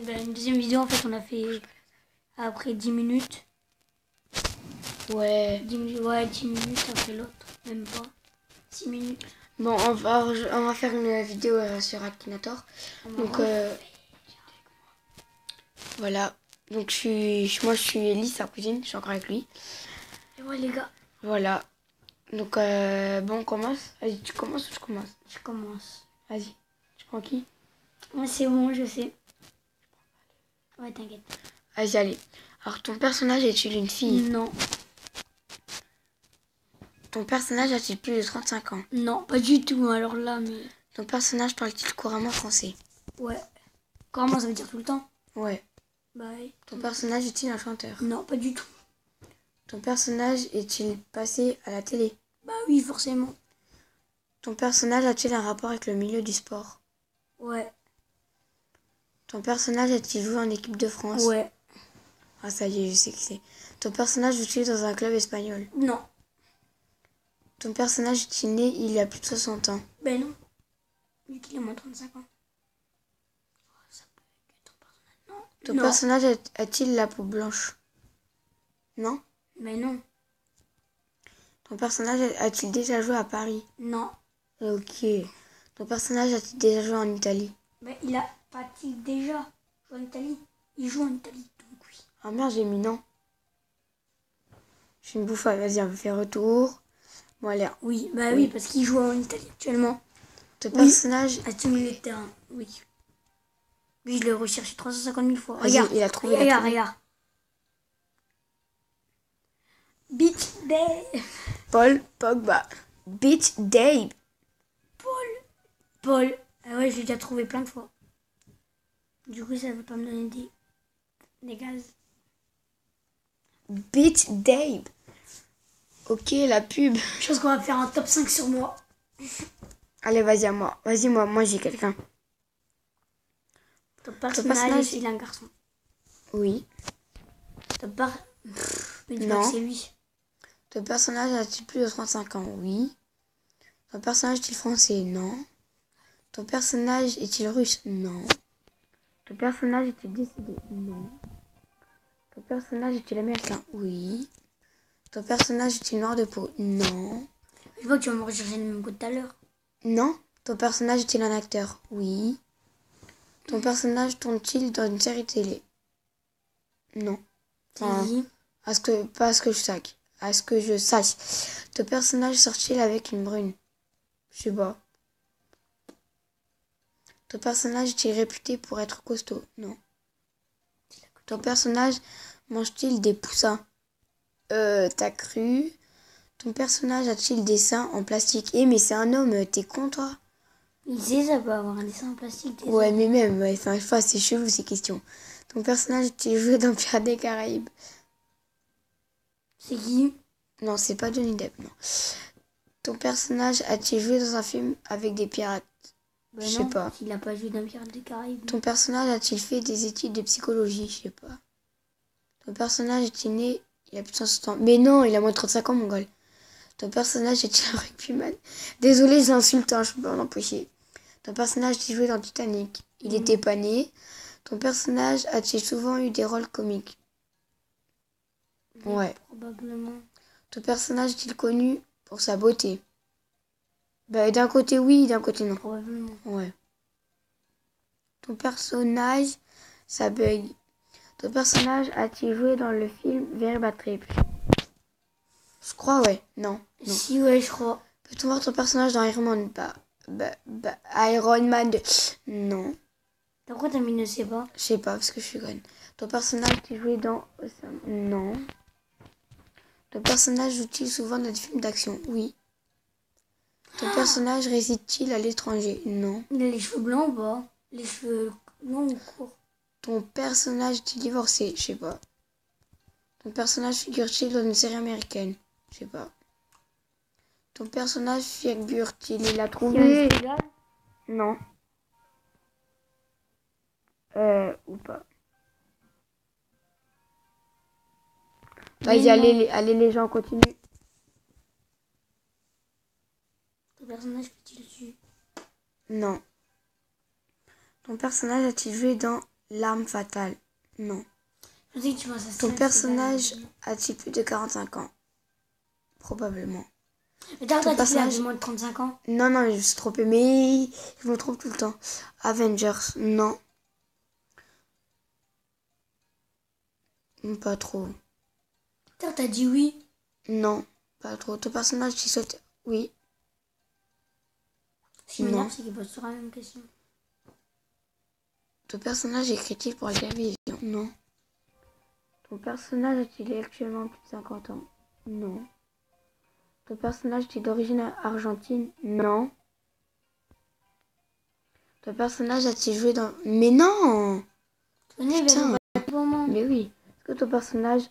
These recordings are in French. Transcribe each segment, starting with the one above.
une deuxième vidéo, en fait, on a fait après 10 minutes. Ouais. 10 minutes après l'autre. Même pas. 6 minutes. Bon, on va faire une vidéo sur Akinator. Donc, voilà. Donc, moi, je suis Ellie, sa cousine. Je suis encore avec lui. Et ouais, les gars. Voilà. Donc, bon, on commence. Vas-y, tu commences ou je commence? Je commence. Vas-y. Tu prends qui? Ouais, c'est bon, je sais. Ouais, t'inquiète. Vas-y, allez. Alors, ton personnage est-il une fille? Non. Ton personnage a-t-il plus de 35 ans? Non, pas du tout. Alors là, mais... Ton personnage parle-t-il couramment français? Ouais. Comment ça veut dire tout le temps? Ouais. Bah oui. Ton personnage est-il un chanteur? Non, pas du tout. Ton personnage est-il passé à la télé? Bah oui, forcément. Ton personnage a-t-il un rapport avec le milieu du sport? Ouais. Ton personnage a-t-il joué en équipe de France? Ouais. Ah, ça y est, je sais que c'est. Ton personnage joue-t-il dans un club espagnol? Non. Ton personnage est-il né il y a plus de 60 ans? Ben non. Vu qu'il a moins 35 ans. Ça peut être ton personnage. Non. Ton Non. personnage a-t-il la peau blanche? Non? Mais non. Ton personnage a-t-il déjà joué à Paris? Non. Ok. Ton personnage a-t-il déjà joué en Italie? Ben il a pas-t-il déjà joué en Italie? Il joue en Italie, donc oui. Ah merde, j'ai mis non. Je suis une bouffe. Vas-y, on va faire retour. Bon, allez. Oui, bah oui, parce qu'il joue en Italie actuellement. Ton personnage... À 6 milieu de terrain, oui. Oui, je l'ai recherché 350 000 fois. Vas-y, Regarde, il a trouvé. regarde. Beach Day. Paul Pogba. Beach Day. Paul. Ah ouais, je l'ai déjà trouvé plein de fois. Du coup, ça veut pas me donner des gaz. Beach Day. Ok, la pub. Je pense qu'on va faire un top 5 sur moi. Allez, vas-y à moi. Vas-y, moi j'ai quelqu'un. Ton personnage, il est un garçon. Oui. Mais dis pas Non. que c'est lui. Ton personnage a-t-il plus de 35 ans? Oui. Ton personnage est-il français? Non. Ton personnage est-il russe? Non. Ton personnage est-il décédé? Non. Ton personnage est-il américain? Oui. Ton personnage est-il noir de peau? Non. Je vois que tu vas me rechercher le même coup de tout à l'heure. Non. Ton personnage est-il un acteur? Oui. Ton personnage tourne-t-il dans une série télé? Non. Enfin, Si. pas à ce que je sache. À ce que je sache. Ton personnage sort-il avec une brune? Je sais pas. Ton personnage est-il réputé pour être costaud? Non. Ton personnage mange-t-il des poussins? T'as cru? Ton personnage a-t-il des seins en plastique? Mais c'est un homme, t'es con toi? Il sait, ça peut avoir un dessin en plastique. Ouais, mais même, ouais, enfin, c'est chelou ces questions. Ton personnage a-t-il joué dans Pirates des Caraïbes? C'est qui? Non, c'est pas Johnny Depp, non. Ton personnage a-t-il joué dans un film avec des pirates? Ben Je sais pas. Il a pas joué dans Pirates des Caraïbes. Ton personnage a-t-il fait des études de psychologie? Je sais pas. Ton personnage est-il né il a plus de 160 ans? Mais non, il a moins de 35 ans, mon gars. Ton personnage est-il un rugbyman? Désolé, je l'insulte, hein, je peux pas l'empêcher. Ton personnage a-t-il joué dans Titanic? Il était pas né. Ton personnage a-t-il souvent eu des rôles comiques? Ouais. Probablement. Ton personnage est-il connu pour sa beauté? Bah, d'un côté oui, d'un côté non. Probablement. Ouais. Ton personnage, ça bug. Ton personnage a-t-il joué dans le film Very Bad Trip? Je crois, ouais. Non. Si, ouais, je crois. Peut-on voir ton personnage dans Iron Man? Iron Man 2. Non. Pourquoi t'as mis ne sais pas? Je sais pas, parce que je suis conne. Ton personnage qui jouait dans... Non. Ton personnage joue-t-il souvent dans des films d'action? Oui. Ton personnage réside-t-il à l'étranger? Non. Il a les cheveux blancs ou pas? Les cheveux longs ou courts? Ton personnage est-il divorcé? Je sais pas. Ton personnage figure-t-il dans une série américaine? Je sais pas. Ton personnage figure-t-il? Il a trouvé? Non. Ou pas. Vas-y, allez les gens, continue. Ton personnage fait-il dessus? Non. Ton personnage a-t-il joué dans l'arme fatale? Non. Je sais que tu penses à ça. Ton personnage a-t-il plus de 45 ans? Probablement. Mais t'as Ton dit qu'il personnage... avait moins de 35 ans. Non, je me suis trompée, mais je me trompe tout le temps. Avengers, non. Pas trop. T'as dit oui. Non, pas trop. Ton personnage qui saute? Oui. Ce qui m'énerve, c'est qu'il pose toujours la même question. Ton personnage écrit-il pour la télévision? Non. Ton personnage a-t-il actuellement plus de 50 ans? Non. Ton personnage est d'origine argentine? Non. Ton personnage a-t-il joué dans... Mais non! Putain! Mais oui. Est-ce que ton personnage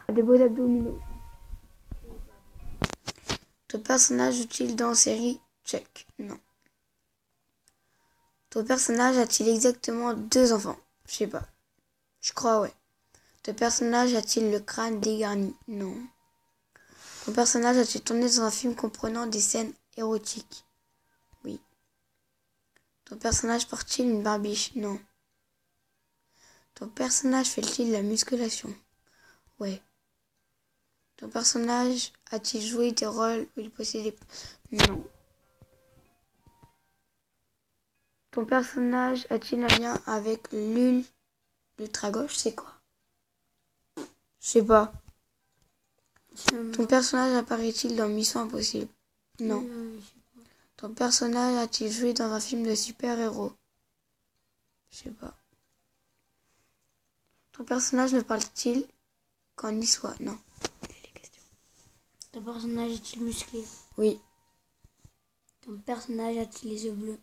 a des beaux abdominaux? Ton personnage joue-t-il dans la série? Check. Non. Ton personnage a-t-il exactement 2 enfants? Je sais pas. Je crois, ouais. Ton personnage a-t-il le crâne dégarni? Non. Ton personnage a-t-il tourné dans un film comprenant des scènes érotiques? Oui. Ton personnage porte-t-il une barbiche? Non. Ton personnage fait-il de la musculation? Ouais. Ton personnage a-t-il joué des rôles où il possédait... Non. Ton personnage a-t-il un lien avec l'ultra-gauche? C'est quoi? Je sais pas. Ton personnage apparaît-il dans Mission Impossible? Non. Ton personnage a-t-il joué dans un film de super-héros? Je sais pas. Ton personnage ne parle-t-il qu'en niçois? Non. Ton personnage est-il musclé? Oui. Ton personnage a-t-il les yeux bleus?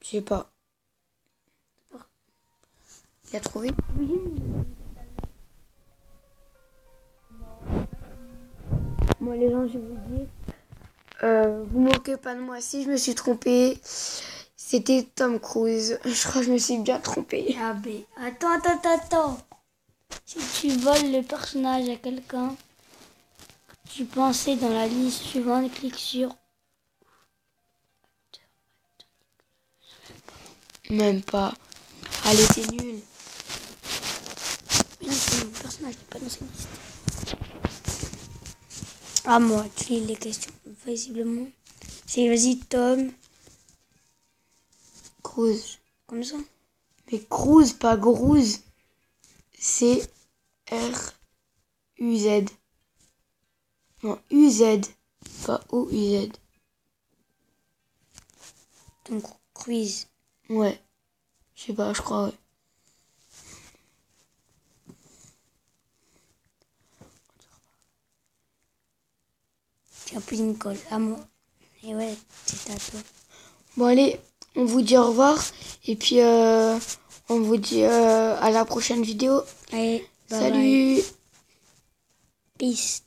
Je sais pas. Il a trouvé? Oui. Moi, les gens, je vais vous dire. Vous moquez pas de moi. Si je me suis trompée, c'était Tom Cruise. Je crois que je me suis bien trompée. Ah ben, attends. Si tu voles le personnage à quelqu'un, tu pensais dans la liste suivante, clique sur... Même pas. Allez, c'est nul. Mais non, c'est mon personnage qui n'est pas dans cette liste. Ah, moi, tu lis les questions, visiblement. C'est, vas-y, Tom. Cruise. Comme ça. Mais Cruise, pas Grouse. C-R-U-Z. Non, U-Z. Pas O-U-Z. Donc, quiz. Ouais. Je sais pas, je crois, ouais. Tu as pris une colle. À moi. Et ouais, c'est à toi. Bon, allez, on vous dit au revoir. Et puis, on vous dit à la prochaine vidéo. Allez, bye Salut! bye. Peace.